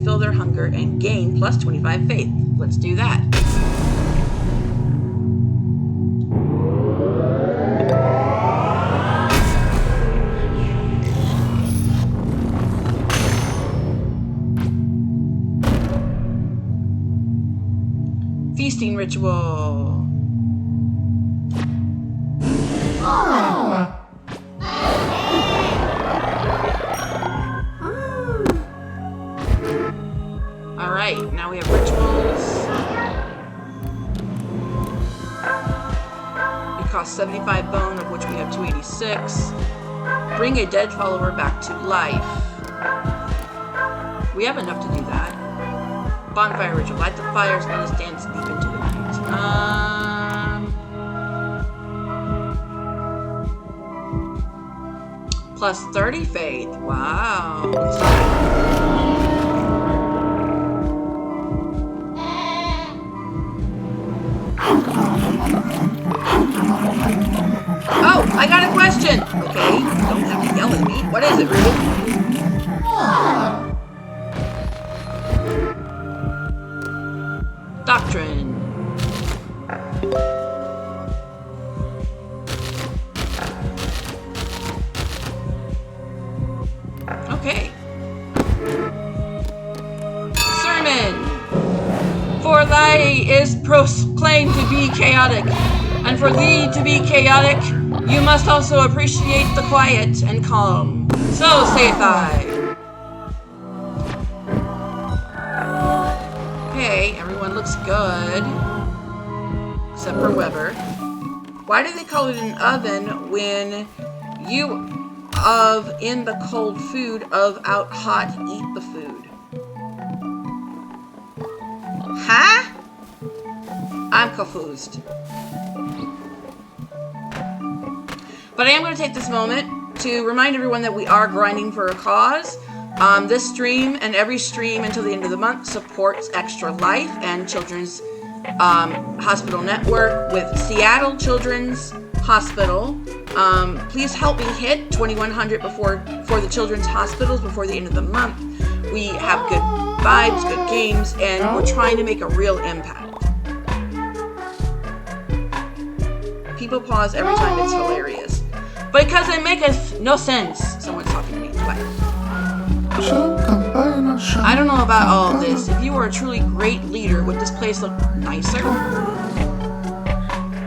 fill their hunger and gain plus 25 faith. Let's do that. Feasting ritual. Alright, now we have rituals. It costs 75 bone, of which we have 286. Bring a dead follower back to life. We have enough to do that. Bonfire ritual. Light the fires, let us dance deep into the night. Plus 30 faith. Wow. Oh, I got a question. Okay, don't have to yell at me. What is it, Ruben? Doctrine. Okay. Sermon. For thy is proclaimed to be chaotic, and for thee to be chaotic, you must also appreciate the quiet and calm. So saith I. Okay, everyone looks good. Except for Weber. Why do they call it an oven when you of in the cold food of out hot eat the food? Huh? I'm confused. But I am going to take this moment to remind everyone that we are grinding for a cause. This stream and every stream until the end of the month supports Extra Life and Children's Hospital Network with Seattle Children's Hospital. Please help me hit 2,100 for the Children's Hospitals before the end of the month. We have good vibes, good games, and we're trying to make a real impact. People pause every time. It's hilarious. Because it makes no sense. Someone's talking to me. What? I don't know about all of this. If you were a truly great leader, would this place look nicer?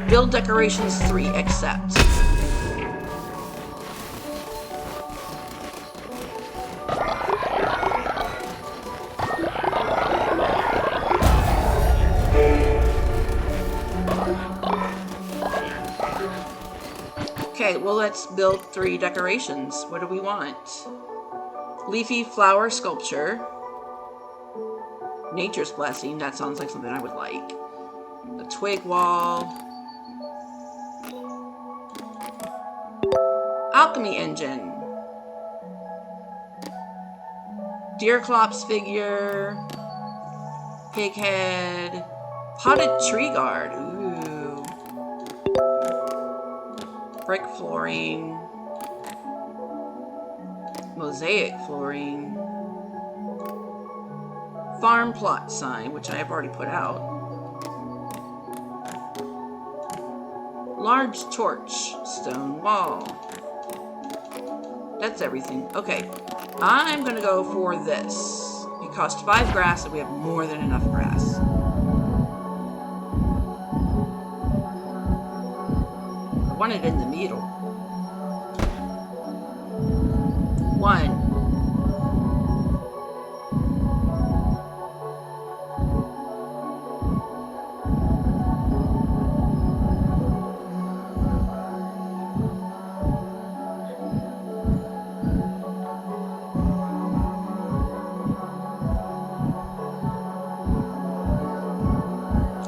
Build decorations 3, accept. Okay, well, let's build 3 decorations. What do we want? Leafy flower sculpture. Nature's blessing. That sounds like something I would like. A twig wall. Alchemy engine. Deerclops figure. Pig head. Potted tree guard. Ooh. Brick flooring. Mosaic flooring. Farm plot sign, which I have already put out. Large torch. Stone wall. That's everything. Okay. I'm gonna go for this. It costs 5 grass and we have more than enough grass. I want it in the middle. 1.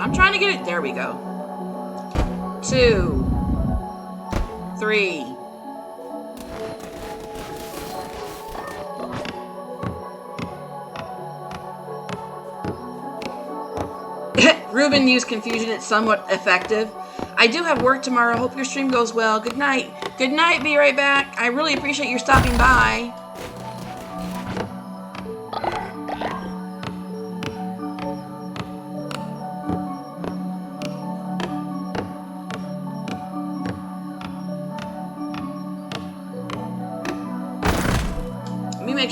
I'm trying to get it. There we go. 2. 3. Ruben used confusion. It's somewhat effective. I do have work tomorrow. Hope your stream goes well. Good night. Good night. Be right back. I really appreciate you stopping by.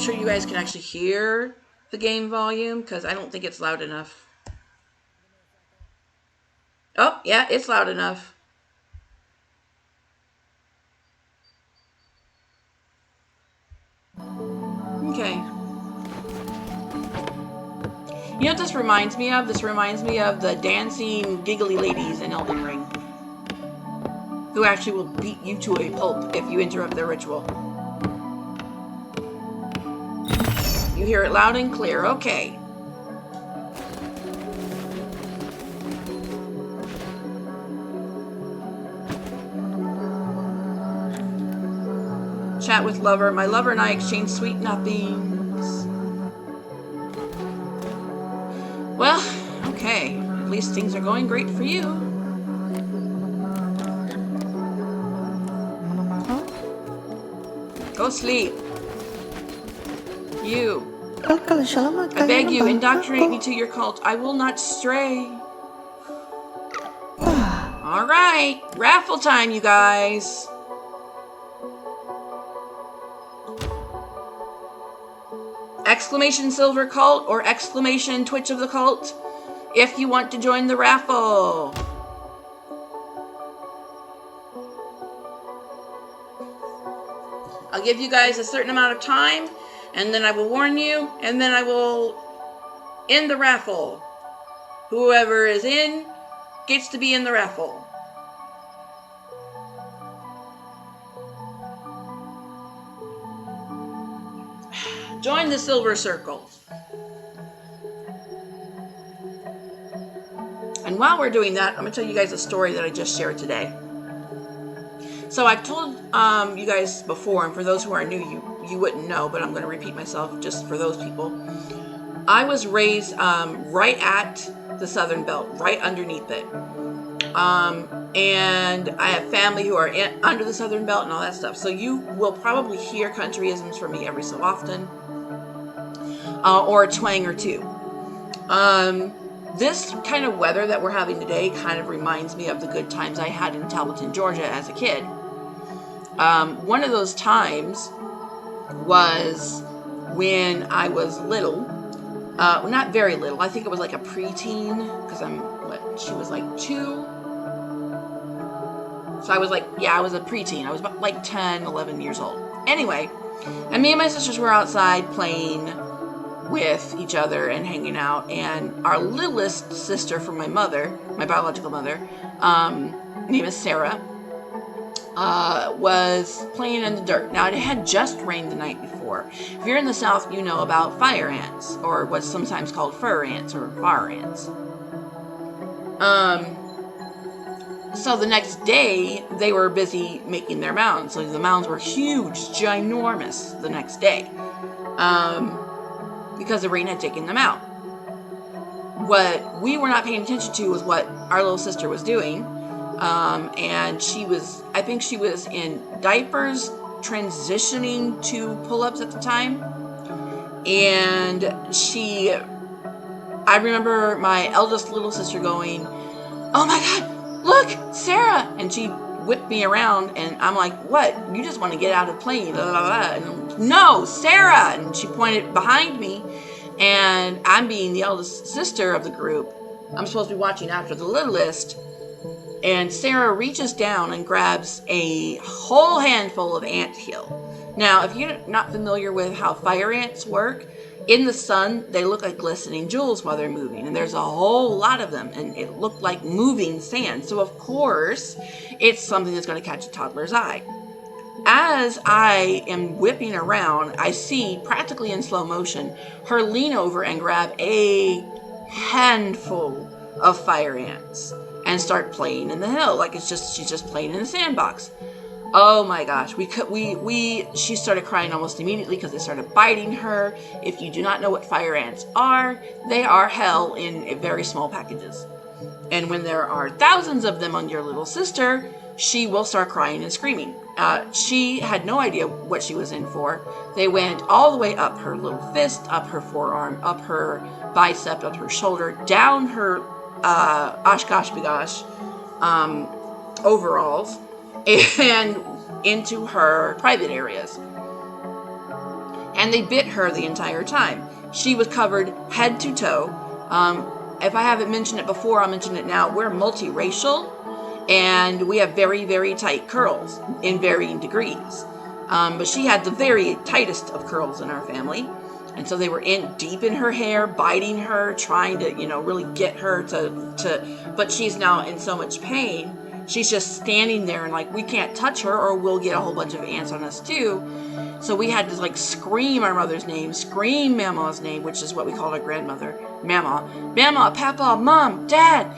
sure you guys can actually hear the game volume, because I don't think it's loud enough. Oh, yeah, it's loud enough. Okay. You know what this reminds me of? This reminds me of the dancing giggly ladies in Elden Ring, who actually will beat you to a pulp if you interrupt their ritual. You hear it loud and clear. Okay. Chat with lover. My lover and I exchange sweet nothings. Well, okay. At least things are going great for you. Go sleep. You. I beg you, indoctrinate me to your cult. I will not stray. Alright. Raffle time, you guys. Exclamation silver cult or exclamation Twitch of the cult if you want to join the raffle. I'll give you guys a certain amount of time, and then I will warn you, and then I will end the raffle. Whoever is in gets to be in the raffle. Join the Silver Circle. And while we're doing that, I'm going to tell you guys a story that I just shared today. So I've told you guys before, and for those who are new, you wouldn't know, but I'm going to repeat myself just for those people. I was raised right at the Southern Belt, right underneath it. And I have family who are under the Southern Belt and all that stuff. So you will probably hear countryisms from me every so often. Or a twang or two. This kind of weather that we're having today kind of reminds me of the good times I had in Talbotton, Georgia as a kid. One of those times was when I was little. Not very little. I think it was like a preteen, because she was like 2. So I was like, I was a preteen. I was about like 10, 11 years old. Anyway, and me and my sisters were outside playing with each other and hanging out, and our littlest sister from my mother, my biological mother, name is Sarah, was playing in the dirt. Now, it had just rained the night before. If you're in the South, you know about fire ants, or what's sometimes called fur ants or fire ants. So the next day, they were busy making their mounds. So the mounds were huge, ginormous the next day. Because the rain had taken them out. What we were not paying attention to was what our little sister was doing. And I think she was in diapers, transitioning to pull-ups at the time. And I remember my eldest little sister going, "Oh my God, look, Sarah!" And she whipped me around, and I'm like, "What? You just want to get out of playing, blah, blah, blah." And, "No, Sarah!" And she pointed behind me, and I'm being the eldest sister of the group. I'm supposed to be watching after the littlest, and Sarah reaches down and grabs a whole handful of ant hill. Now, if you're not familiar with how fire ants work, in the sun, they look like glistening jewels while they're moving, and there's a whole lot of them, and it looked like moving sand. So, of course, it's something that's going to catch a toddler's eye. As I am whipping around, I see, practically in slow motion, her lean over and grab a handful of fire ants and start playing in the hill, like she's just playing in the sandbox. Oh my gosh, she started crying almost immediately because they started biting her. If you do not know what fire ants are, they are hell in very small packages. And when there are thousands of them on your little sister, she will start crying and screaming. She had no idea what she was in for. They went all the way up her little fist, up her forearm, up her bicep, up her shoulder, down her Oshkosh Bagosh overalls, and into her private areas. and they bit her the entire time. She was covered head to toe. If I haven't mentioned it before, I'll mention it now. We're multiracial, and we have very, very tight curls in varying degrees. But she had the very tightest of curls in our family. And so they were deep in her hair, biting her, trying to, really get her to, but she's now in so much pain. She's just standing there and we can't touch her or we'll get a whole bunch of ants on us too. So we had to scream our mother's name, scream Mama's name, which is what we called our grandmother. Mama, Papa, Mom, Dad.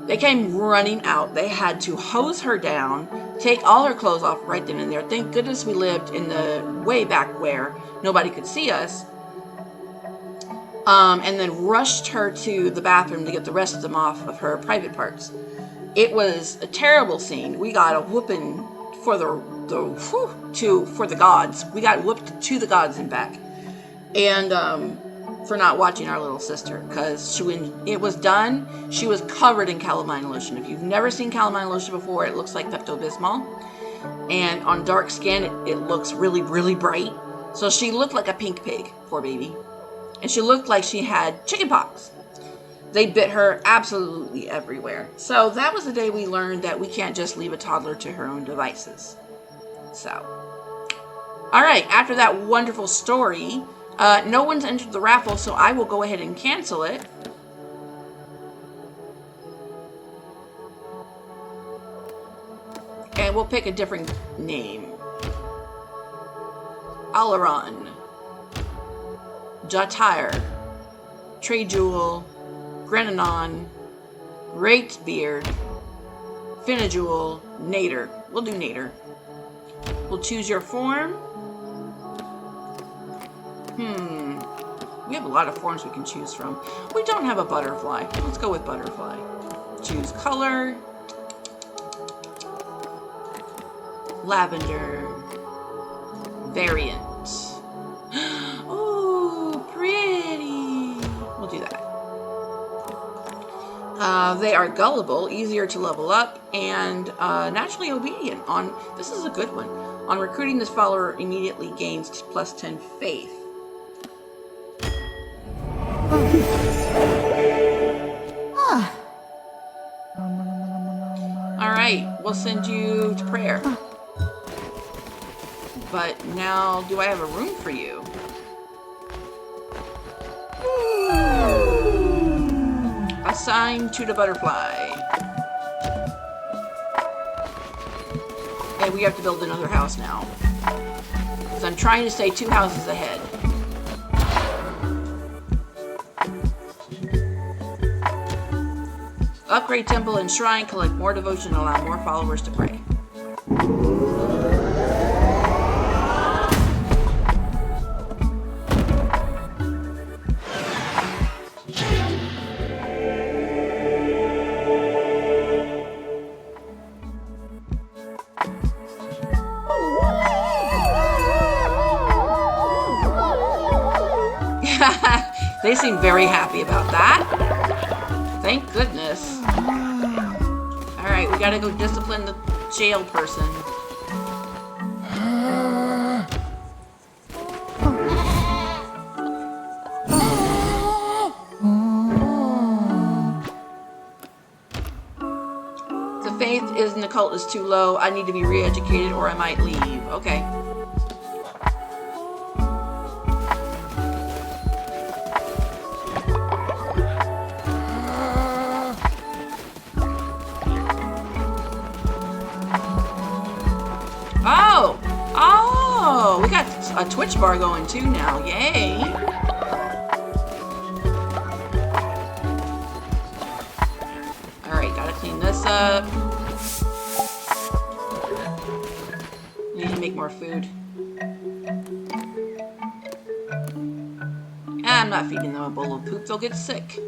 They came running out. They had to hose her down, take all her clothes off right then and there. Thank goodness we lived in the way back where nobody could see us. And then rushed her to the bathroom to get the rest of them off of her private parts. It was a terrible scene. We got a whooping for for the gods. We got whooped to the gods and back. And for not watching our little sister, because when it was done, she was covered in calamine lotion. If you've never seen calamine lotion before, it looks like Pepto-Bismol. And on dark skin, it looks really, really bright. So she looked like a pink pig, poor baby. And she looked like she had chickenpox. They bit her absolutely everywhere. So that was the day we learned that we can't just leave a toddler to her own devices. So, all right, after that wonderful story, no one's entered the raffle, so I will go ahead and cancel it. And we'll pick a different name. Alaron. Jatyre, Trey Jewel, Grenanon, Ratebeard, Finajewel, Nader. We'll do Nader. We'll choose your form. We have a lot of forms we can choose from. We don't have a butterfly. Let's go with butterfly. Choose color. Lavender. Variant. We'll do that. They are gullible, easier to level up, and naturally obedient. This is a good one. On recruiting, this follower immediately gains plus 10 faith. Alright, we'll send you to prayer. But now, do I have a room for you? Assigned to the butterfly. And we have to build another house now. Because I'm trying to stay 2 houses ahead. Upgrade temple and shrine, collect more devotion, allow more followers to pray. They seem very happy about that. Thank goodness. Alright, we gotta go discipline the jail person. The faith in the cult is too low. I need to be re-educated or I might leave. Okay. Oh, we got a Twitch bar going too now. Yay. Alright, gotta clean this up. Need to make more food. I'm not feeding them a bowl of poop, they'll get sick.